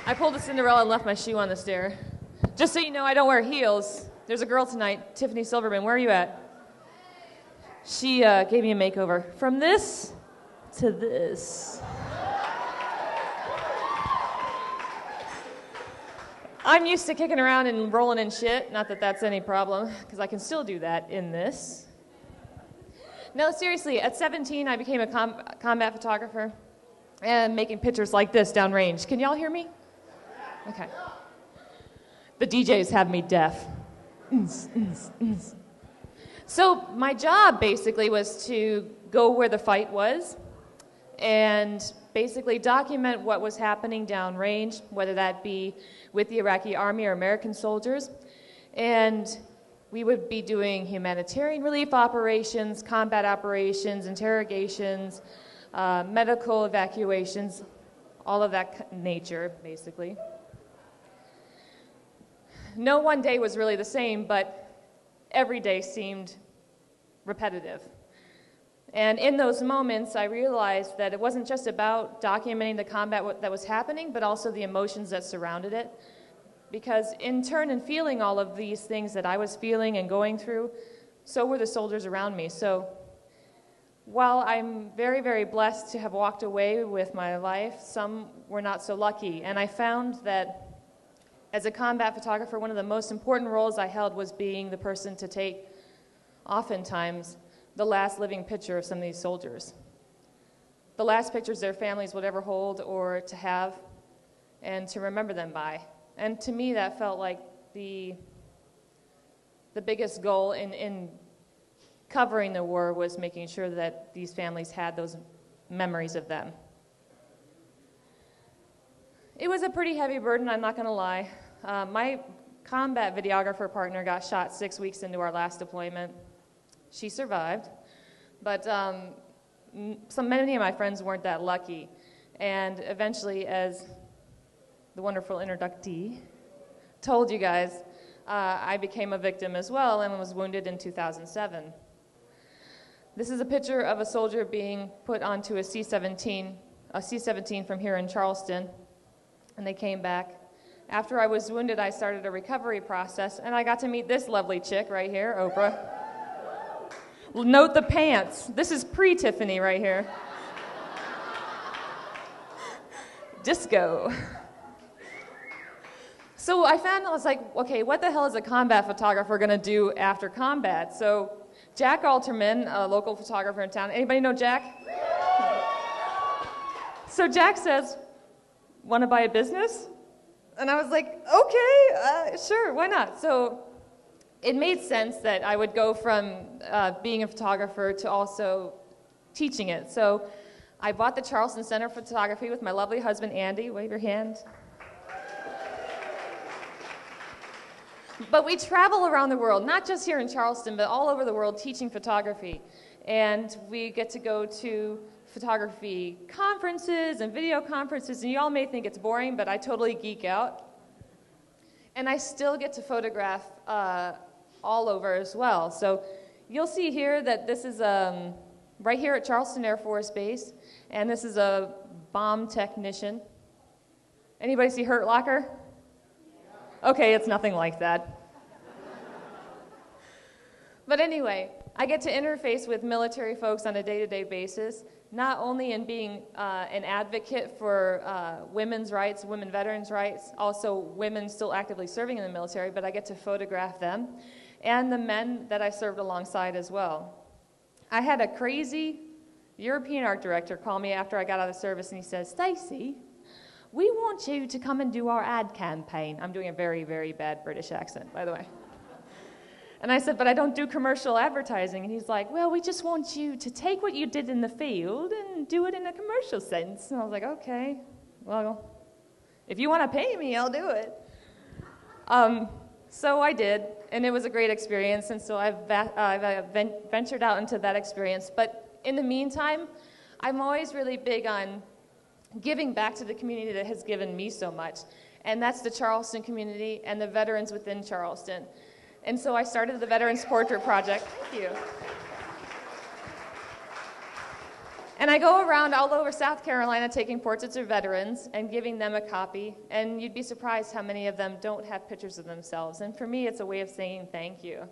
I pulled a Cinderella and left my shoe on the stair. Just so you know, I don't wear heels. There's a girl tonight, Tiffany Silverman. Where are you at? She gave me a makeover. From this to this. I'm used to kicking around and rolling in shit. Not that that's any problem, because I can still do that in this. No, seriously, at 17, I became a combat photographer and making pictures like this downrange. Can y'all hear me? Okay. The DJs have me deaf. So my job basically was to go where the fight was and basically document what was happening downrange, whether that be with the Iraqi army or American soldiers. And we would be doing humanitarian relief operations, combat operations, interrogations, medical evacuations, all of that nature, basically. No one day was really the same, but every day seemed repetitive. And in those moments, I realized that it wasn't just about documenting the combat that was happening, but also the emotions that surrounded it. Because in turn, in feeling all of these things that I was feeling and going through, so were the soldiers around me. So while I'm very, very blessed to have walked away with my life, some were not so lucky. And I found that as a combat photographer, one of the most important roles I held was being the person to take, oftentimes, the last living picture of some of these soldiers. The last pictures their families would ever hold or to have and to remember them by. And to me, that felt like the biggest goal in covering the war was making sure that these families had those memories of them. It was a pretty heavy burden, I'm not going to lie. My combat videographer partner got shot 6 weeks into our last deployment. She survived, but many of my friends weren't that lucky. And eventually, as the wonderful introductee told you guys, I became a victim as well and was wounded in 2007. This is a picture of a soldier being put onto a C17 from here in Charleston, and they came back. After I was wounded, I started a recovery process, and I got to meet this lovely chick right here, Oprah. Note the pants. This is pre-Tiffany right here. Disco. So I was like, okay, what the hell is a combat photographer going to do after combat? So Jack Alterman, a local photographer in town. Anybody know Jack? So Jack says, want to buy a business? And I was like, okay, sure, why not? So it made sense that I would go from being a photographer to also teaching it. So I bought the Charleston Center for Photography with my lovely husband, Andy. Wave your hand. But we travel around the world, not just here in Charleston, but all over the world teaching photography. And we get to go to photography conferences and video conferences, and you all may think it's boring, but I totally geek out. And I still get to photograph all over as well. So you'll see here that this is right here at Charleston Air Force Base, and this is a bomb technician. Anybody see Hurt Locker? Okay, it's nothing like that. But anyway, I get to interface with military folks on a day-to-day basis, not only in being an advocate for women's rights, women veterans' rights, also women still actively serving in the military, but I get to photograph them, and the men that I served alongside as well. I had a crazy European art director call me after I got out of service, and he says, Stacy, we want you to come and do our ad campaign. I'm doing a very, very bad British accent, by the way. And I said, but I don't do commercial advertising. And he's like, well, we just want you to take what you did in the field and do it in a commercial sense. And I was like, okay, well, if you want to pay me, I'll do it. So I did, and it was a great experience. And so I've ventured out into that experience. But in the meantime, I'm always really big on giving back to the community that has given me so much. And that's the Charleston community and the veterans within Charleston. And so I started the Veterans Portrait Project. Thank you. And I go around all over South Carolina taking portraits of veterans and giving them a copy, and you'd be surprised how many of them don't have pictures of themselves. And for me, it's a way of saying thank you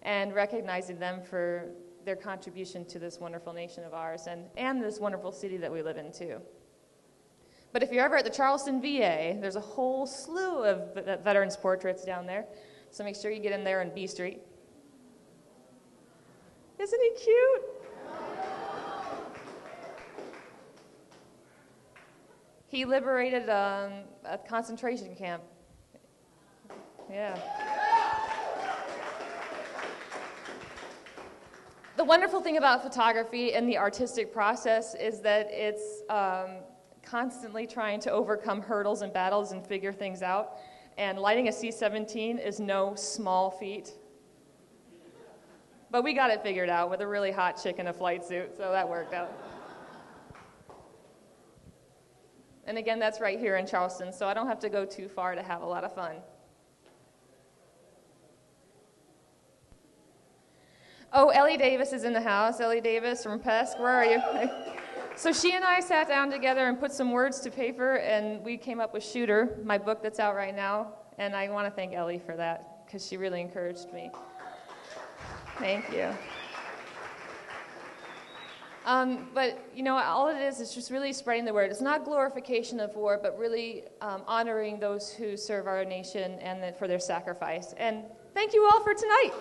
and recognizing them for their contribution to this wonderful nation of ours and this wonderful city that we live in, too. But if you're ever at the Charleston VA, there's a whole slew of veterans' portraits down there, so make sure you get in there on B Street. Isn't he cute? He liberated a concentration camp. Yeah. The wonderful thing about photography and the artistic process is that it's constantly trying to overcome hurdles and battles and figure things out. And lighting a C17 is no small feat. But we got it figured out with a really hot chick in a flight suit, so that worked out. And again, that's right here in Charleston, so I don't have to go too far to have a lot of fun. Oh, Ellie Davis is in the house. Ellie Davis from PESC, where are you? So she and I sat down together and put some words to paper, and we came up with Shooter, my book that's out right now. And I want to thank Ellie for that, because she really encouraged me. Thank you. But, you know, all it is just really spreading the word. It's not glorification of war, but really honoring those who serve our nation and for their sacrifice. And thank you all for tonight.